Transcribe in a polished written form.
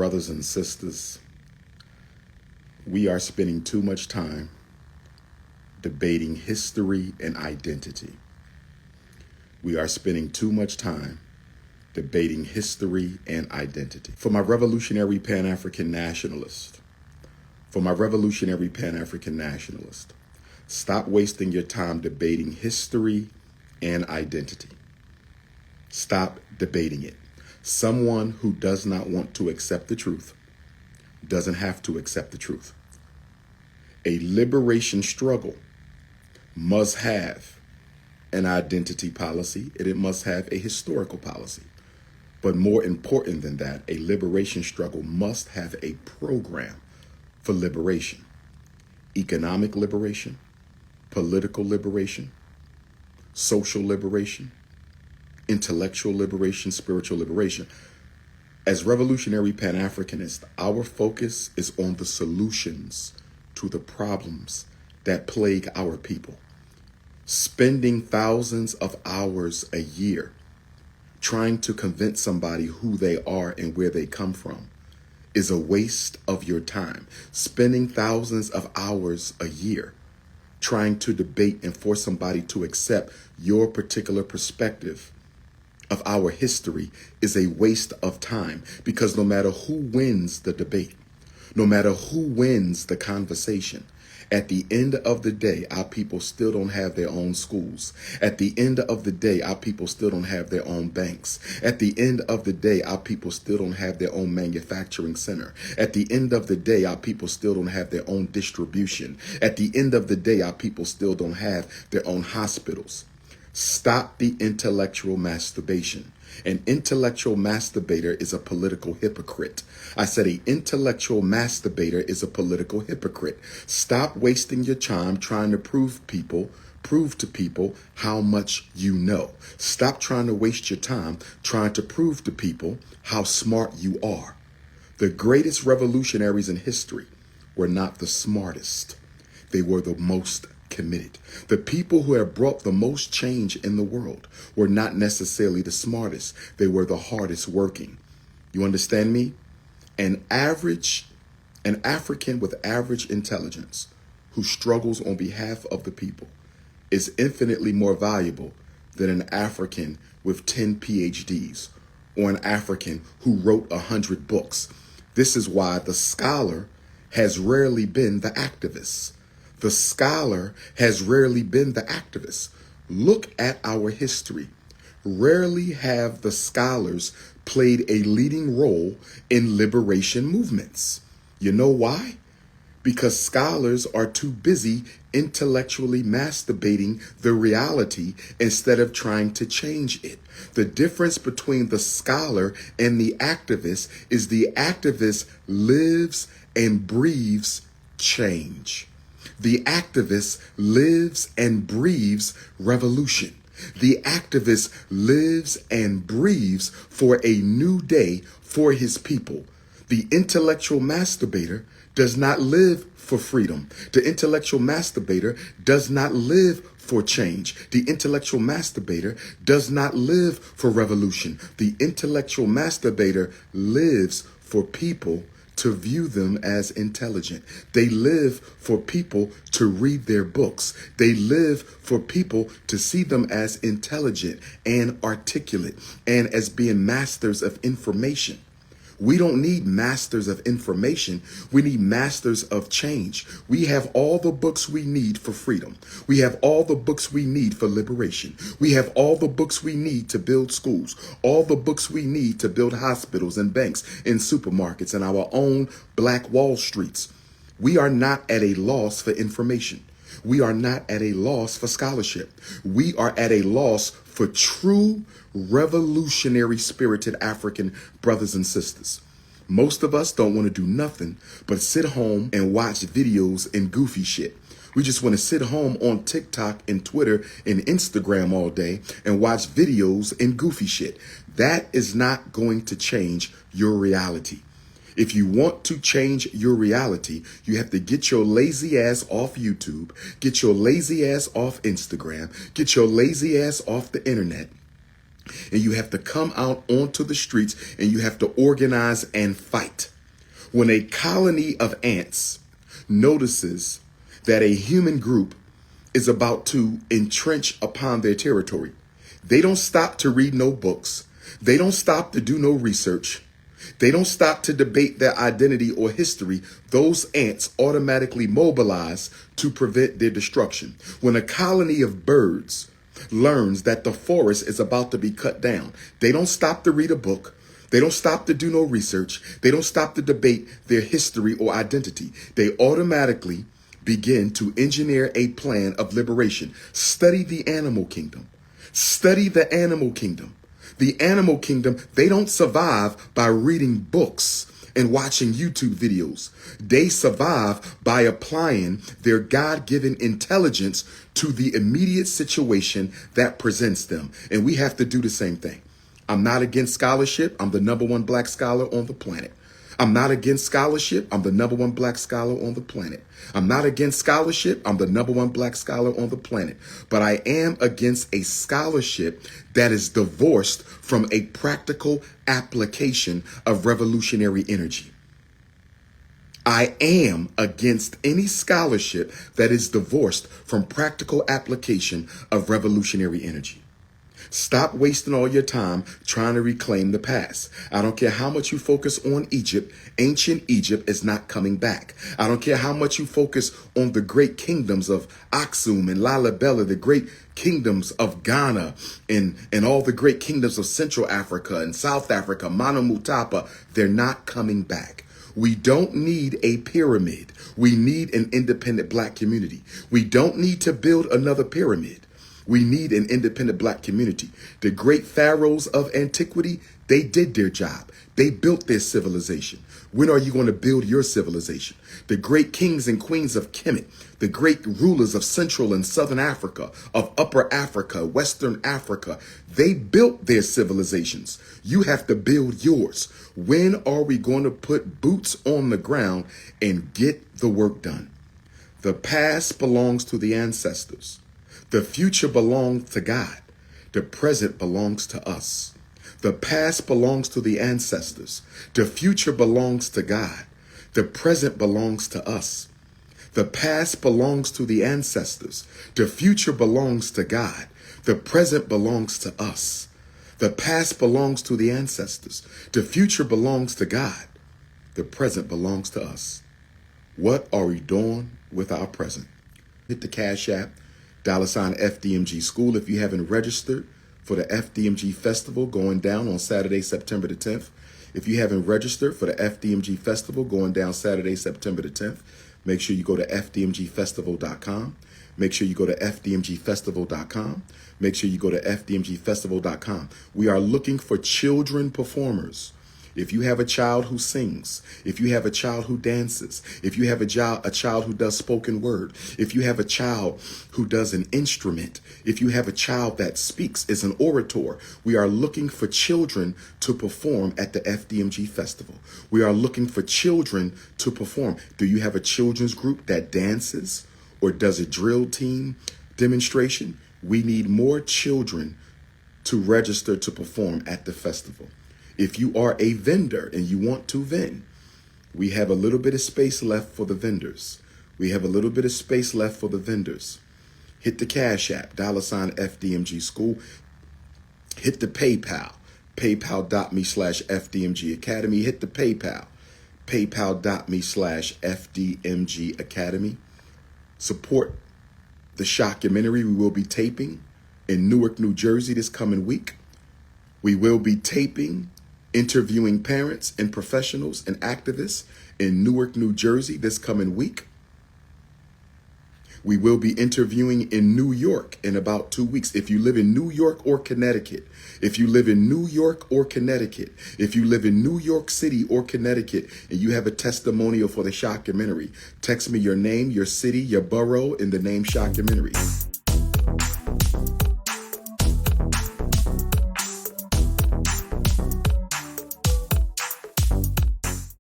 brothers and sisters, we are spending too much time debating history and identity. We are spending too much time debating history and identity. For my revolutionary Pan-African nationalist, stop wasting your time debating history and identity. Stop debating it. Someone who does not want to accept the truth doesn't have to accept the truth. A liberation struggle must have an identity policy, and it must have a historical policy. But more important than that, a liberation struggle must have a program for liberation. Economic liberation, political liberation, social liberation, intellectual liberation, spiritual liberation. As revolutionary Pan-Africanists, our focus is on the solutions to the problems that plague our people. Spending thousands of hours a year trying to convince somebody who they are and where they come from is a waste of your time. Spending thousands of hours a year trying to debate and force somebody to accept your particular perspective of our history is a waste of time, because no matter who wins the debate, no matter who wins the conversation, at the end of the day, our people still don't have their own schools. At the end of the day, our people still don't have their own banks. At the end of the day, our people still don't have their own manufacturing center. At the end of the day, our people still don't have their own distribution. At the end of the day, our people still don't have their own hospitals. Stop the intellectual masturbation. An intellectual masturbator is a political hypocrite. I said an intellectual masturbator is a political hypocrite. Stop wasting your time trying to prove to people how much you know. Stop trying to waste your time trying to prove to people how smart you are. The greatest revolutionaries in history were not the smartest. They were the most committed. The people who have brought the most change in the world were not necessarily the smartest. They were the hardest working. You understand me? An African with average intelligence who struggles on behalf of the people is infinitely more valuable than an African with 10 PhDs or an African who wrote 100 books. This is why the scholar has rarely been the activist. The scholar has rarely been the activist. Look at our history. Rarely have the scholars played a leading role in liberation movements. You know why? Because scholars are too busy intellectually masturbating the reality instead of trying to change it. The difference between the scholar and the activist is the activist lives and breathes change. The activist lives and breathes revolution. The activist lives and breathes for a new day for his people. The intellectual masturbator does not live for freedom. The intellectual masturbator does not live for change. The intellectual masturbator does not live for revolution. The intellectual masturbator lives for people to view them as intelligent. They live for people to read their books. They live for people to see them as intelligent and articulate and as being masters of information. We don't need masters of information. We need masters of change. We have all the books we need for freedom. We have all the books we need for liberation. We have all the books we need to build schools, all the books we need to build hospitals and banks and supermarkets and our own Black Wall Streets. We are not at a loss for information. We are not at a loss for scholarship. We are at a loss for true revolutionary spirited African brothers and sisters. Most of us don't want to do nothing but sit home and watch videos and goofy shit. We just want to sit home on TikTok and Twitter and Instagram all day and watch videos and goofy shit. That is not going to change your reality. If you want to change your reality, you have to get your lazy ass off YouTube, get your lazy ass off Instagram, get your lazy ass off the internet, And you have to come out onto the streets and you have to organize and fight. When a colony of ants notices that a human group is about to entrench upon their territory, they don't stop to read no books. They don't stop to do no research. They don't stop to debate their identity or history. Those ants automatically mobilize to prevent their destruction. When a colony of birds learns that the forest is about to be cut down, they don't stop to read a book. They don't stop to do no research. They don't stop to debate their history or identity. They automatically begin to engineer a plan of liberation. Study the animal kingdom. Study the animal kingdom. The animal kingdom, they don't survive by reading books and watching YouTube videos. They survive by applying their God-given intelligence to the immediate situation that presents them. And we have to do the same thing. I'm not against scholarship. I'm the #1 black scholar on the planet. I'm not against scholarship. I'm the #1 black scholar on the planet. I'm not against scholarship. I'm the #1 black scholar on the planet. But I am against a scholarship that is divorced from a practical application of revolutionary energy. I am against any scholarship that is divorced from practical application of revolutionary energy. Stop wasting all your time trying to reclaim the past. I don't care how much you focus on Egypt. Ancient Egypt is not coming back. I don't care how much you focus on the great kingdoms of Aksum and Lalibela, the great kingdoms of Ghana and all the great kingdoms of Central Africa and South Africa, Manu Mutapa. They're not coming back. We don't need a pyramid. We need an independent black community. We don't need to build another pyramid. We need an independent black community. The great pharaohs of antiquity, they did their job. They built their civilization. When are you going to build your civilization? The great kings and queens of Kemet, the great rulers of Central and Southern Africa, of Upper Africa, Western Africa, they built their civilizations. You have to build yours. When are we going to put boots on the ground and get the work done? The past belongs to the ancestors. The future belongs to God. The present belongs to us. The past belongs to the ancestors. The future belongs to God. The present belongs to us. The past belongs to the ancestors. The future belongs to God. The present belongs to us. The past belongs to the ancestors. The future belongs to God. The present belongs to us. What are we doing with our present? Hit the Cash App, $FDMG School. If you haven't registered for the FDMG Festival going down on Saturday, September the 10th. If you haven't registered for the FDMG Festival going down Saturday, September the 10th, make sure you go to fdmgfestival.com. Make sure you go to fdmgfestival.com. Make sure you go to fdmgfestival.com. We are looking for children performers. If you have a child who sings, if you have a child who dances, if you have a child who does spoken word, if you have a child who does an instrument, if you have a child that speaks, is an orator, we are looking for children to perform at the FDMG Festival. We are looking for children to perform. Do you have a children's group that dances or does a drill team demonstration? We need more children to register to perform at the festival. If you are a vendor and you want to vend, we have a little bit of space left for the vendors. We have a little bit of space left for the vendors. Hit the Cash App, $FDMG School. Hit the PayPal, paypal.me/FDMG Academy. Hit the PayPal, paypal.me/FDMG Academy. Support the shockumentary we will be taping in Newark, New Jersey this coming week. We will be taping, interviewing parents and professionals and activists in Newark, New Jersey this coming week. We will be interviewing in New York in about 2 weeks. If you live in New York or Connecticut, if you live in New York or Connecticut, if you live in New York City or Connecticut, and you have a testimonial for the shockumentary, text me your name, your city, your borough, and the name shockumentary.